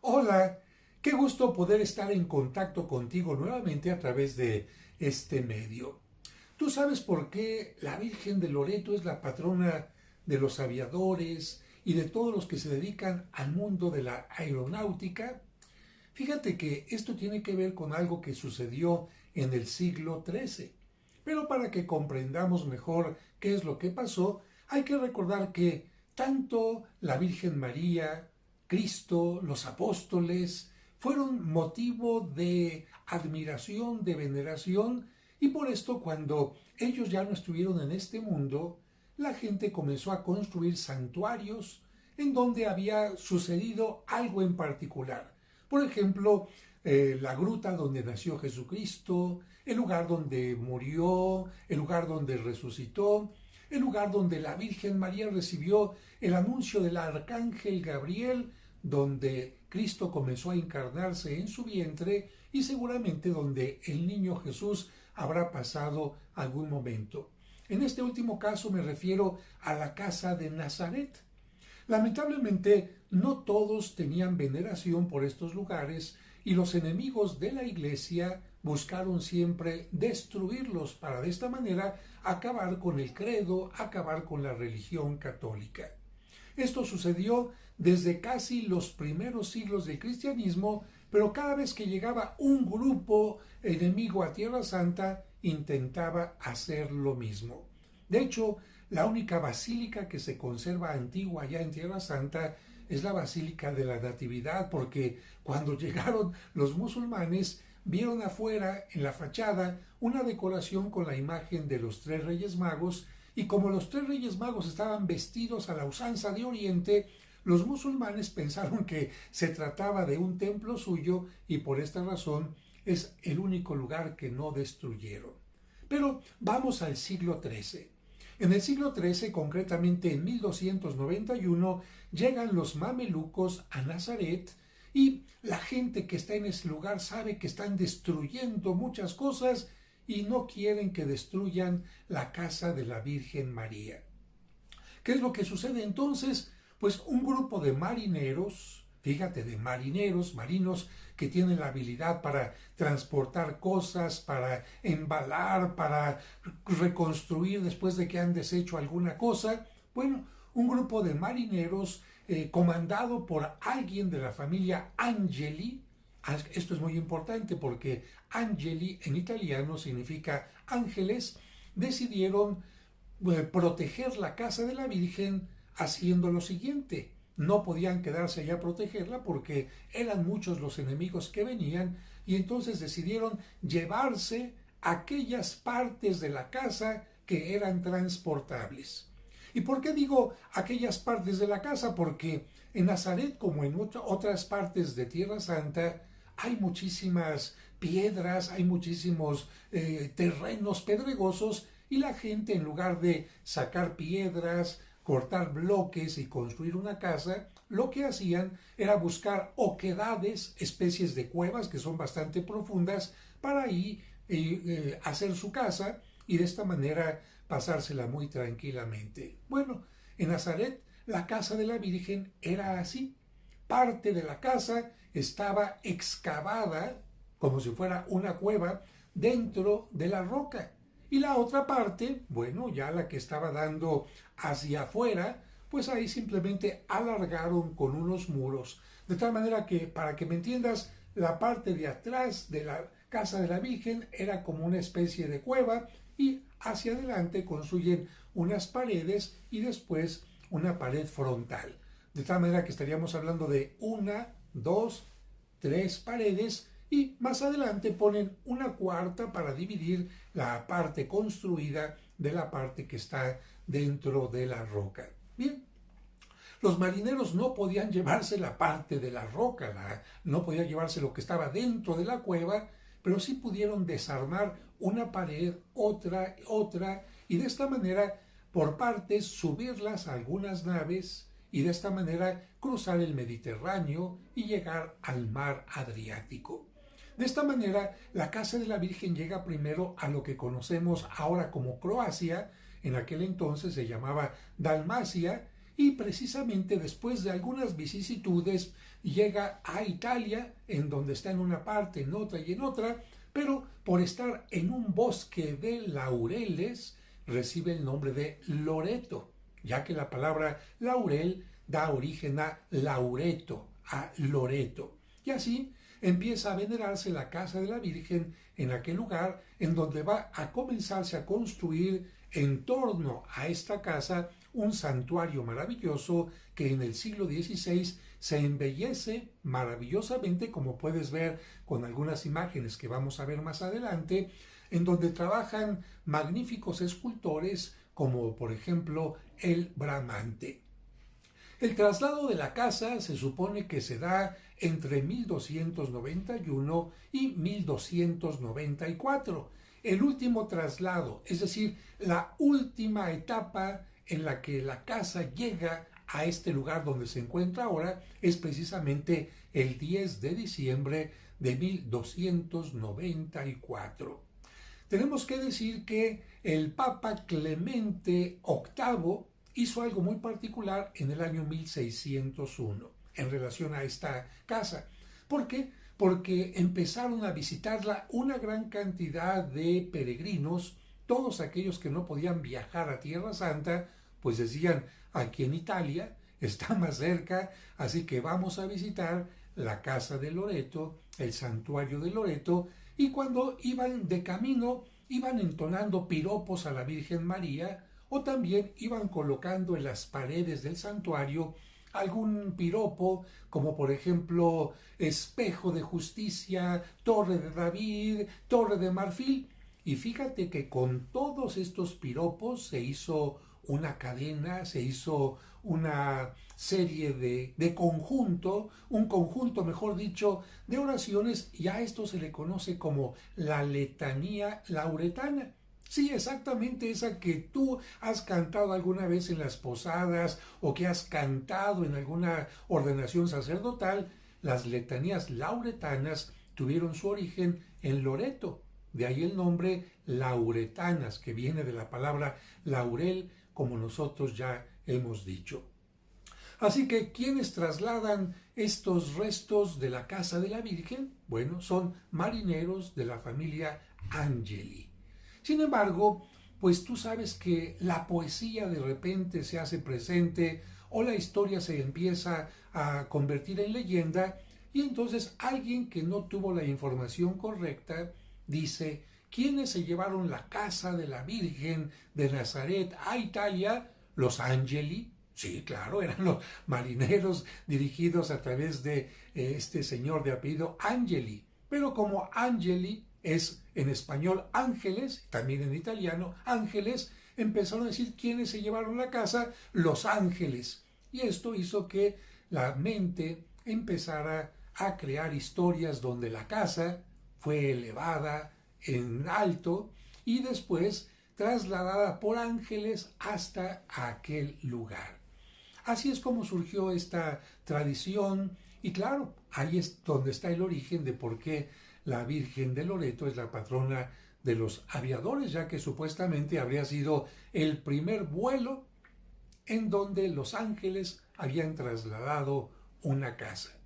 Hola, qué gusto poder estar en contacto contigo nuevamente a través de este medio. ¿Tú sabes por qué la Virgen de Loreto es la patrona de los aviadores y de todos los que se dedican al mundo de la aeronáutica? Fíjate que esto tiene que ver con algo que sucedió en el siglo XIII. Pero para que comprendamos mejor qué es lo que pasó, hay que recordar que tanto la Virgen María, Cristo, los apóstoles, fueron motivo de admiración, de veneración, y por esto cuando ellos ya no estuvieron en este mundo, la gente comenzó a construir santuarios en donde había sucedido algo en particular. Por ejemplo, la gruta donde nació Jesucristo, el lugar donde murió, el lugar donde resucitó, el lugar donde la Virgen María recibió el anuncio del arcángel Gabriel, donde Cristo comenzó a encarnarse en su vientre y seguramente donde el niño Jesús habrá pasado algún momento. En este último caso me refiero a la casa de Nazaret. Lamentablemente, no todos tenían veneración por estos lugares y los enemigos de la Iglesia buscaron siempre destruirlos para de esta manera acabar con el credo, acabar con la religión católica. Esto sucedió desde casi los primeros siglos del cristianismo, pero cada vez que llegaba un grupo enemigo a Tierra Santa, intentaba hacer lo mismo. De hecho, la única basílica que se conserva antigua allá en Tierra Santa es la Basílica de la Natividad, porque cuando llegaron los musulmanes vieron afuera, en la fachada, una decoración con la imagen de los tres Reyes Magos, y como los tres Reyes Magos estaban vestidos a la usanza de Oriente, los musulmanes pensaron que se trataba de un templo suyo y por esta razón es el único lugar que no destruyeron. Pero vamos al siglo XIII. En el siglo XIII, concretamente en 1291, llegan los mamelucos a Nazaret y la gente que está en ese lugar sabe que están destruyendo muchas cosas y no quieren que destruyan la casa de la Virgen María. ¿Qué es lo que sucede entonces? Pues un grupo de marineros, fíjate, de marineros, marinos que tienen la habilidad para transportar cosas, para embalar, para reconstruir después de que han deshecho alguna cosa. Bueno, un grupo de marineros comandado por alguien de la familia Angeli. Esto es muy importante porque Angeli en italiano significa ángeles. Decidieron proteger la casa de la Virgen haciendo lo siguiente. No podían quedarse allá a protegerla porque eran muchos los enemigos que venían y entonces decidieron llevarse aquellas partes de la casa que eran transportables. ¿Y por qué digo aquellas partes de la casa? Porque en Nazaret, como en otras partes de Tierra Santa, hay muchísimas piedras, hay muchísimos terrenos pedregosos y la gente, en lugar de sacar piedras, cortar bloques y construir una casa, lo que hacían era buscar oquedades, especies de cuevas que son bastante profundas, para ahí hacer su casa y de esta manera pasársela muy tranquilamente. Bueno, en Nazaret la casa de la Virgen era así. Parte de la casa estaba excavada como si fuera una cueva dentro de la roca. Y la otra parte, bueno, ya la que estaba dando hacia afuera, pues ahí simplemente alargaron con unos muros. De tal manera que, para que me entiendas, la parte de atrás de la casa de la Virgen era como una especie de cueva y hacia adelante construyen unas paredes y después una pared frontal. De tal manera que estaríamos hablando de una, dos, tres paredes y más adelante ponen una cuarta para dividir la parte construida de la parte que está dentro de la roca. Bien, los marineros no podían llevarse la parte de la roca, no podían llevarse lo que estaba dentro de la cueva, pero sí pudieron desarmar una pared, otra, y de esta manera, por partes, subirlas a algunas naves y de esta manera cruzar el Mediterráneo y llegar al mar Adriático. De esta manera, la casa de la Virgen llega primero a lo que conocemos ahora como Croacia, en aquel entonces se llamaba Dalmacia, y precisamente después de algunas vicisitudes llega a Italia, en donde está en una parte, en otra y en otra, pero por estar en un bosque de laureles recibe el nombre de Loreto, ya que la palabra laurel da origen a Laureto, a Loreto. Y así empieza a venerarse la casa de la Virgen en aquel lugar, en donde va a comenzarse a construir en torno a esta casa un santuario maravilloso que en el siglo XVI se embellece maravillosamente, como puedes ver con algunas imágenes que vamos a ver más adelante, en donde trabajan magníficos escultores como por ejemplo el Bramante. El traslado de la casa se supone que se da entre 1291 y 1294. El último traslado, es decir, la última etapa en la que la casa llega a este lugar donde se encuentra ahora, es precisamente el 10 de diciembre de 1294. Tenemos que decir que el Papa Clemente VIII hizo algo muy particular en el año 1601 en relación a esta casa. ¿Por qué? Porque empezaron a visitarla una gran cantidad de peregrinos, todos aquellos que no podían viajar a Tierra Santa, pues decían, aquí en Italia está más cerca, así que vamos a visitar la casa de Loreto, el santuario de Loreto, y cuando iban de camino, iban entonando piropos a la Virgen María, o también iban colocando en las paredes del santuario algún piropo, como por ejemplo espejo de justicia, torre de David, torre de marfil. Y fíjate que con todos estos piropos se hizo una cadena, se hizo una serie de conjunto, un conjunto, mejor dicho, de oraciones, y a esto se le conoce como la letanía lauretana. Sí, exactamente esa que tú has cantado alguna vez en las posadas o que has cantado en alguna ordenación sacerdotal. Las letanías lauretanas tuvieron su origen en Loreto, de ahí el nombre lauretanas, que viene de la palabra laurel, como nosotros ya hemos dicho. Así que, ¿quiénes trasladan estos restos de la casa de la Virgen? Bueno, son marineros de la familia Angeli. Sin embargo, pues tú sabes que la poesía de repente se hace presente o la historia se empieza a convertir en leyenda, y entonces alguien que no tuvo la información correcta dice: ¿quiénes se llevaron la casa de la Virgen de Nazaret a Italia? Los Angeli. Sí, claro, eran los marineros dirigidos a través de este señor de apellido Angeli. Pero como Angeli es en español ángeles, también en italiano ángeles, empezaron a decir quiénes se llevaron la casa, los ángeles. Y esto hizo que la mente empezara a crear historias donde la casa fue elevada en alto y después trasladada por ángeles hasta aquel lugar. Así es como surgió esta tradición, y claro, ahí es donde está el origen de por qué la Virgen de Loreto es la patrona de los aviadores, ya que supuestamente habría sido el primer vuelo en donde los ángeles habían trasladado una casa.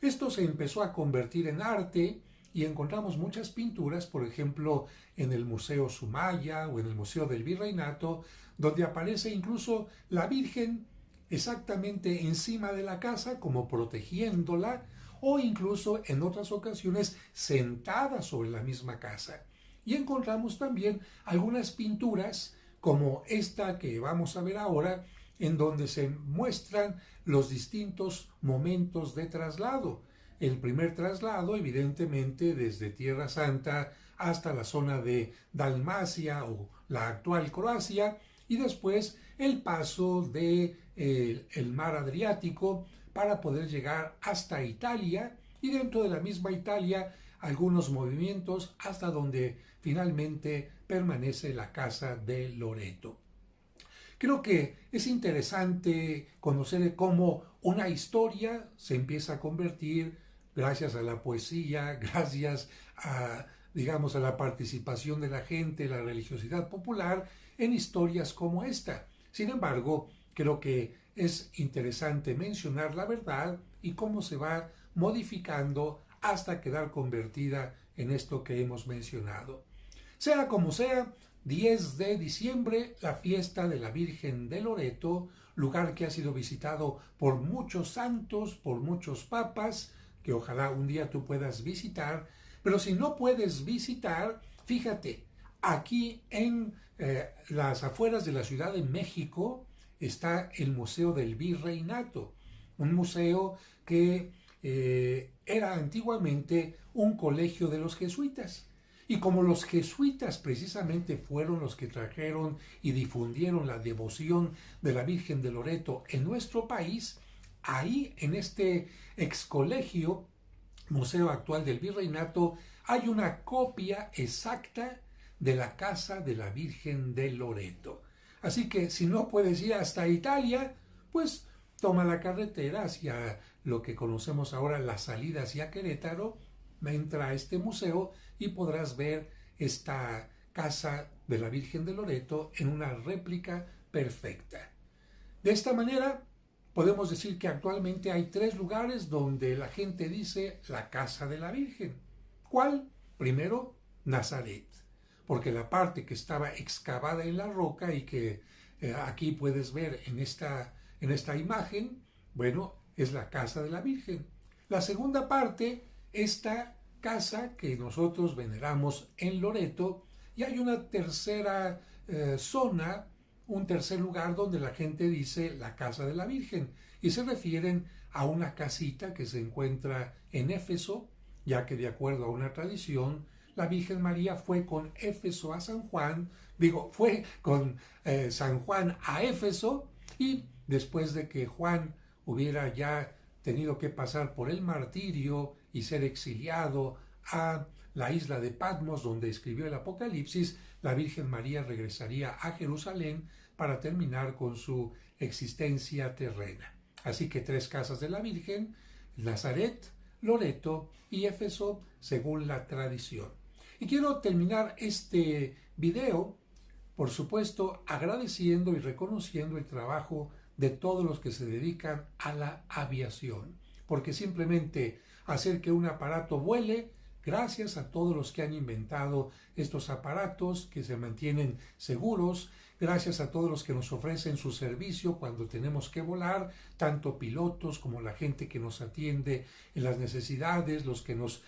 Esto se empezó a convertir en arte y encontramos muchas pinturas, por ejemplo, en el Museo Sumaya o en el Museo del Virreinato, donde aparece incluso la Virgen exactamente encima de la casa, como protegiéndola, o incluso en otras ocasiones sentada sobre la misma casa. Y encontramos también algunas pinturas, como esta que vamos a ver ahora, en donde se muestran los distintos momentos de traslado. El primer traslado, evidentemente, desde Tierra Santa hasta la zona de Dalmacia o la actual Croacia, y después el paso de el mar Adriático para poder llegar hasta Italia, y dentro de la misma Italia algunos movimientos hasta donde finalmente permanece la casa de Loreto. Creo que es interesante conocer cómo una historia se empieza a convertir, gracias a la poesía, gracias a, digamos, a la participación de la gente, la religiosidad popular, en historias como esta. Sin embargo, creo que es interesante mencionar la verdad y cómo se va modificando hasta quedar convertida en esto que hemos mencionado. Sea como sea, 10 de diciembre, la fiesta de la Virgen de Loreto, lugar que ha sido visitado por muchos santos, por muchos papas, que ojalá un día tú puedas visitar, pero si no puedes visitar, fíjate, aquí en las afueras de la Ciudad de México está el Museo del Virreinato, un museo que era antiguamente un colegio de los jesuitas. Y como los jesuitas precisamente fueron los que trajeron y difundieron la devoción de la Virgen de Loreto en nuestro país, ahí en este ex colegio, Museo actual del Virreinato, hay una copia exacta de la casa de la Virgen de Loreto. Así que si no puedes ir hasta Italia, pues toma la carretera hacia lo que conocemos ahora la salida hacia Querétaro, entra a este museo y podrás ver esta casa de la Virgen de Loreto en una réplica perfecta. De esta manera, podemos decir que actualmente hay 3 lugares donde la gente dice la casa de la Virgen. ¿Cuál? Primero, Nazaret, porque la parte que estaba excavada en la roca y que aquí puedes ver en esta imagen, bueno, es la casa de la Virgen. La segunda parte, esta casa que nosotros veneramos en Loreto, y hay una tercera zona, un tercer lugar donde la gente dice la casa de la Virgen, y se refieren a una casita que se encuentra en Éfeso, ya que de acuerdo a una tradición, la Virgen María fue con Éfeso a San Juan, fue con San Juan a Éfeso, y después de que Juan hubiera ya tenido que pasar por el martirio y ser exiliado a la isla de Patmos, donde escribió el Apocalipsis, la Virgen María regresaría a Jerusalén para terminar con su existencia terrena. Así que 3 casas de la Virgen: Nazaret, Loreto y Éfeso, según la tradición. Y quiero terminar este video, por supuesto, agradeciendo y reconociendo el trabajo de todos los que se dedican a la aviación, porque simplemente hacer que un aparato vuele, gracias a todos los que han inventado estos aparatos que se mantienen seguros, gracias a todos los que nos ofrecen su servicio cuando tenemos que volar, tanto pilotos como la gente que nos atiende en las necesidades, los que nos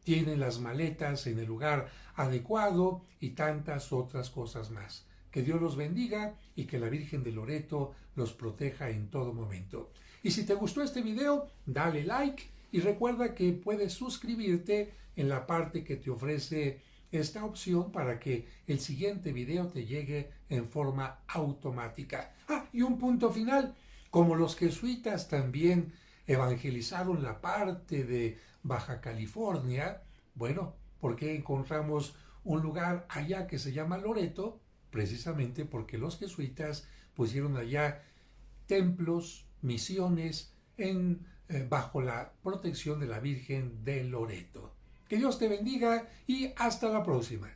tienen las maletas en el lugar adecuado y tantas otras cosas más. Que Dios los bendiga y que la Virgen de Loreto los proteja en todo momento. Y si te gustó este video, dale like y recuerda que puedes suscribirte en la parte que te ofrece esta opción para que el siguiente video te llegue en forma automática. Y un punto final, como los jesuitas también evangelizaron la parte de Baja California, bueno, ¿por qué encontramos un lugar allá que se llama Loreto? Precisamente porque los jesuitas pusieron allá templos, misiones bajo la protección de la Virgen de Loreto. Que Dios te bendiga y hasta la próxima.